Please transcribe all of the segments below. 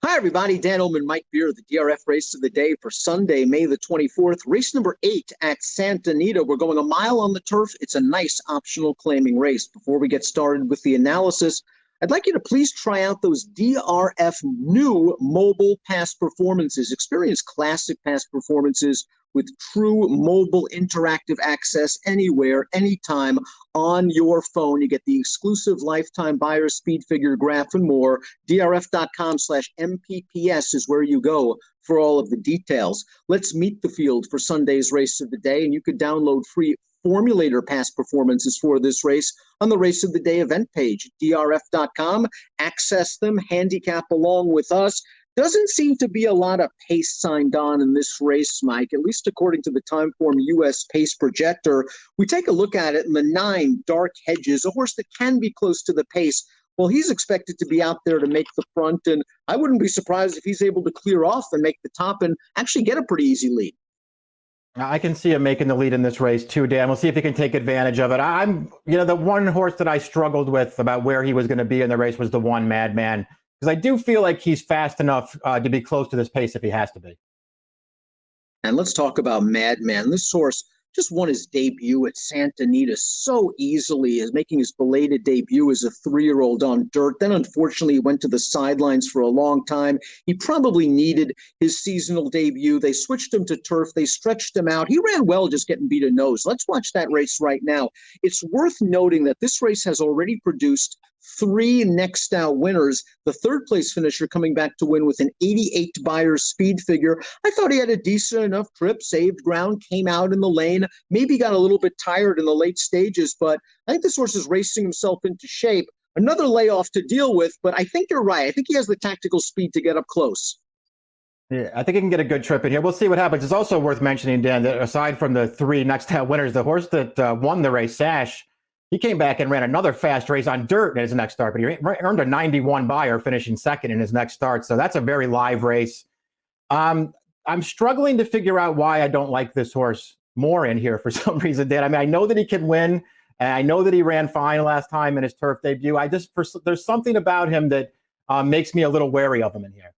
Hi, everybody. Dan Illman and Mike Beer, the DRF race of the day for Sunday, May the 24th. Race number 8 at Santa Anita. We're going a mile on the turf. It's a nice optional claiming race. Before we get started with the analysis, I'd like you to please try out those DRF new mobile past performances. Experience classic past performances with true mobile interactive access anywhere, anytime on your phone. You get the exclusive lifetime buyer speed figure graph and more. DRF.com/MPPS is where you go for all of the details. Let's meet the field for Sunday's race of the day, and you could download free formulator past performances for this race on the race of the day event page, DRF.com. Access them, handicap along with us. Doesn't seem to be a lot of pace signed on in this race, Mike, at least according to the Timeform US pace projector. We take a look at it in the 9 Dark Hedges, a horse that can be close to the pace. Well, he's expected to be out there to make the front, and I wouldn't be surprised if he's able to clear off and make the top and actually get a pretty easy lead. I can see him making the lead in this race too, Dan. We'll see if he can take advantage of it. The one horse that I struggled with about where he was going to be in the race was the one Madman, because I do feel like he's fast enough to be close to this pace if he has to be. And let's talk about Madman. This horse just won his debut at Santa Anita so easily, as making his belated debut as a 3-year-old on dirt. Then, unfortunately, he went to the sidelines for a long time. He probably needed his seasonal debut. They switched him to turf. They stretched him out. He ran well, just getting beat a nose. Let's watch that race right now. It's worth noting that this race has already produced 3 next out winners. The third place finisher coming back to win with an 88 buyer speed figure. I thought he had a decent enough trip, saved ground, came out in the lane, maybe got a little bit tired in the late stages, but I think this horse is racing himself into shape. Another layoff to deal with, but I think you're right. I think he has the tactical speed to get up close. Yeah, I think he can get a good trip in here. We'll see what happens. It's also worth mentioning, Dan, that aside from the 3 next out winners, the horse that won the race, Sash, he came back and ran another fast race on dirt in his next start, but he earned a 91 buyer, finishing second in his next start. So that's a very live race. I'm struggling to figure out why I don't like this horse more in here for some reason, Dan. I mean, I know that he can win, and I know that he ran fine last time in his turf debut. There's something about him that makes me a little wary of him in here.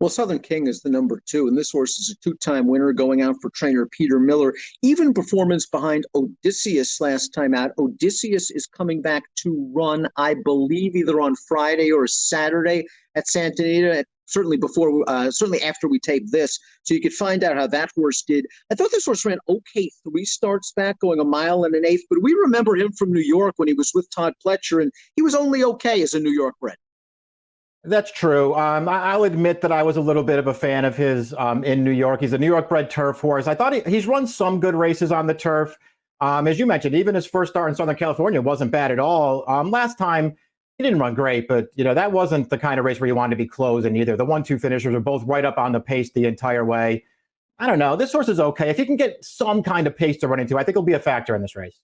Well, Southern King is the number 2, and this horse is a 2-time winner going out for trainer Peter Miller. Even performance behind Odysseus last time out. Odysseus is coming back to run, I believe, either on Friday or Saturday at Santa Anita, certainly after we tape this, so you could find out how that horse did. I thought this horse ran okay 3 starts back, going 1 mile and 1/8, but we remember him from New York when he was with Todd Pletcher, and he was only okay as a New York bred. That's true. I'll admit that I was a little bit of a fan of his in New York. He's a New York bred turf horse. I thought he's run some good races on the turf. As you mentioned, even his first start in Southern California wasn't bad at all. Last time, he didn't run great, but that wasn't the kind of race where you wanted to be closing either. The 1-2 finishers are both right up on the pace the entire way. I don't know. This horse is okay. If he can get some kind of pace to run into, I think he'll be a factor in this race.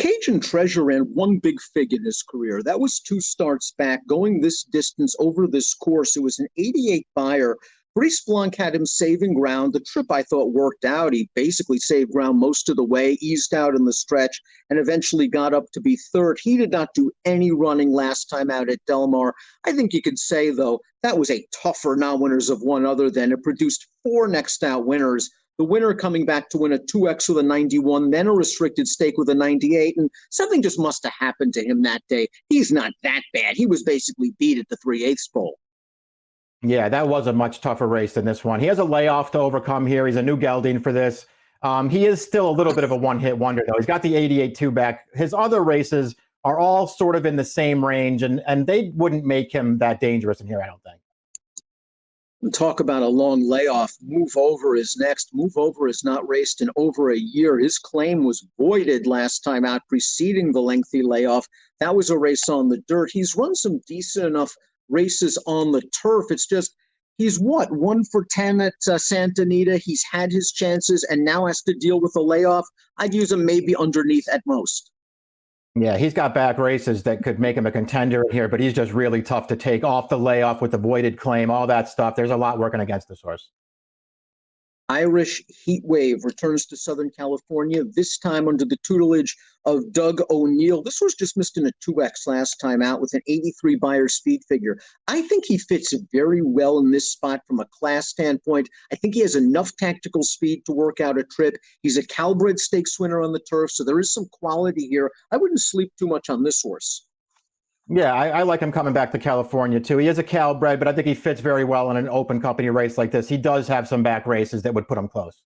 Cajun Treasure ran 1 big fig in his career. That was 2 starts back, going this distance over this course. It was an 88 buyer. Brice Blanc had him saving ground. The trip, I thought, worked out. He basically saved ground most of the way, eased out in the stretch, and eventually got up to be third. He did not do any running last time out at Del Mar. I think you could say, though, that was a tougher non-winners of one other than it produced 4 next out winners. The winner coming back to win a 2X with a 91, then a restricted stake with a 98, and something just must have happened to him that day. He's not that bad. He was basically beat at the 3/8 pole. Yeah, that was a much tougher race than this one. He has a layoff to overcome here. He's a new gelding for this. He is still a little bit of a one-hit wonder, though. He's got the 88 two back. His other races are all sort of in the same range, and they wouldn't make him that dangerous in here, I don't think. And talk about a long layoff. Move Over is next. Move Over is not raced in over a year. His claim was voided last time out, preceding the lengthy layoff. That was a race on the dirt. He's run some decent enough races on the turf. It's just, he's 1 for 10 at Santa Anita. He's had his chances and now has to deal with a layoff. I'd use him maybe underneath at most. Yeah, he's got back races that could make him a contender here, but he's just really tough to take off the layoff with the voided claim, all that stuff. There's a lot working against this horse. Irish Heat Wave returns to Southern California, this time under the tutelage of Doug O'Neill. This horse just missed in a 2X last time out with an 83 Beyer speed figure. I think he fits very well in this spot from a class standpoint. I think he has enough tactical speed to work out a trip. He's a Calbred Stakes winner on the turf, so there is some quality here. I wouldn't sleep too much on this horse. Yeah, I like him coming back to California, too. He is a Calbred, but I think he fits very well in an open company race like this. He does have some back races that would put him close.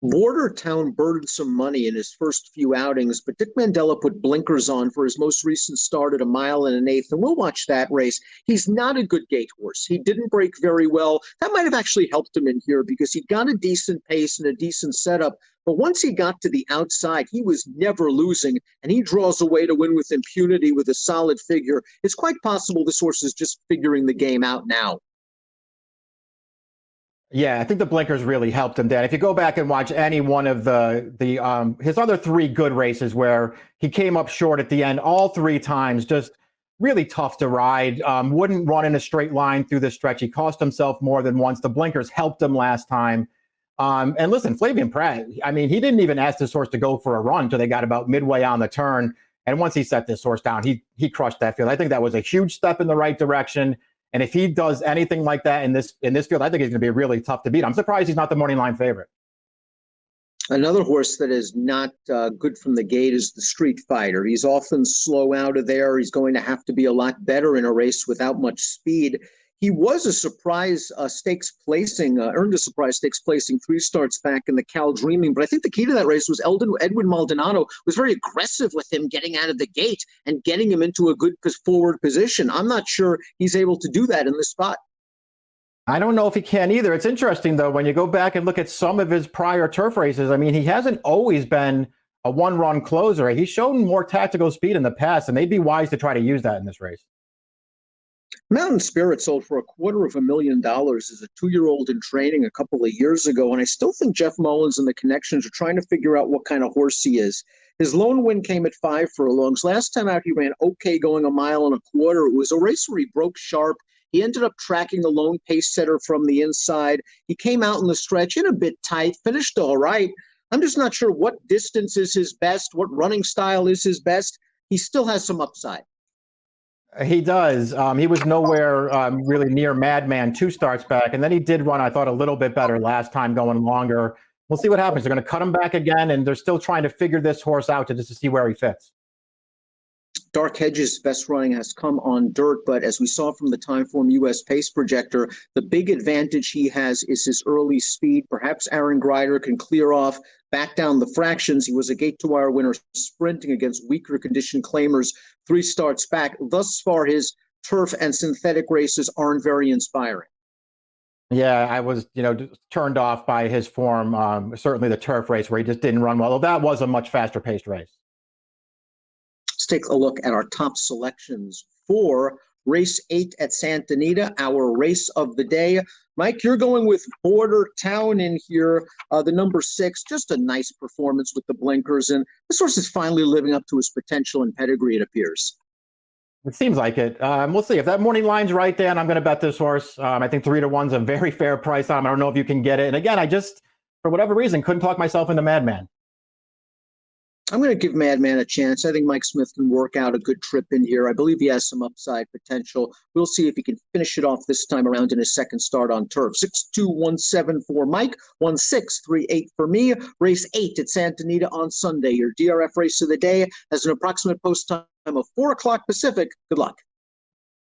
Bordertown burned some money in his first few outings, but Dick Mandela put blinkers on for his most recent start at 1 1/8, and we'll watch that race. He's not a good gate horse. He didn't break very well. That might have actually helped him in here because he got a decent pace and a decent setup. But once he got to the outside, he was never losing, and he draws away to win with impunity with a solid figure. It's quite possible this horse is just figuring the game out now. Yeah, I think the blinkers really helped him, Dan. If you go back and watch any one of his other 3 good races where he came up short at the end, all 3 times, just really tough to ride. Wouldn't run in a straight line through the stretch. He cost himself more than once. The blinkers helped him last time. And listen, Flavien Prat, I mean, he didn't even ask this horse to go for a run until they got about midway on the turn. And once he set this horse down, he crushed that field. I think that was a huge step in the right direction. And if he does anything like that in this field, I think he's going to be really tough to beat. I'm surprised he's not the morning line favorite. Another horse that is not good from the gate is the Street Fighter. He's often slow out of there. He's going to have to be a lot better in a race without much speed. He was a surprise stakes placing, earned a surprise stakes placing 3 starts back in the Cal Dreaming. But I think the key to that race was Edwin Maldonado was very aggressive with him getting out of the gate and getting him into a good forward position. I'm not sure he's able to do that in this spot. I don't know if he can either. It's interesting, though, when you go back and look at some of his prior turf races. I mean, he hasn't always been a one-run closer. He's shown more tactical speed in the past, and they'd be wise to try to use that in this race. Mountain Spirit sold for $250,000 as a 2-year-old in training a couple of years ago, and I still think Jeff Mullins and the connections are trying to figure out what kind of horse he is. His lone win came at 5 furlongs. Last time out, he ran okay going 1.25 miles. It was a race where he broke sharp. He ended up tracking the lone pace setter from the inside. He came out in the stretch in a bit tight, finished all right. I'm just not sure what distance is his best, what running style is his best. He still has some upside. He does. He was nowhere really near Madman 2 starts back. And then he did run, I thought, a little bit better last time going longer. We'll see what happens. They're going to cut him back again, and they're still trying to figure this horse out just to see where he fits. Dark Hedges' best running has come on dirt, but as we saw from the Timeform US pace projector, the big advantage he has is his early speed. Perhaps Aaron Greider can clear off, back down the fractions. He was a gate-to-wire winner sprinting against weaker condition claimers 3 starts back. Thus far, his turf and synthetic races aren't very inspiring. Yeah, I was, turned off by his form. Certainly the turf race where he just didn't run well. That was a much faster paced race. Let's take a look at our top selections for race 8 at Santa Anita, our race of the day. Mike, you're going with Border Town in here, the number 6. Just a nice performance with the blinkers, and this horse is finally living up to his potential and pedigree, it appears. It seems like it. We'll see. If that morning line's right, Dan, I'm going to bet this horse. I think 3-1's a very fair price on him. I don't know if you can get it. And again, I just, for whatever reason, couldn't talk myself into Madman. I'm going to give Madman a chance. I think Mike Smith can work out a good trip in here. I believe he has some upside potential. We'll see if he can finish it off this time around in his second start on turf. 6-2-1-7 for Mike, 1-6-3-8 for me. Race 8 at Santa Anita on Sunday. Your DRF race of the day has an approximate post time of 4 o'clock Pacific. Good luck.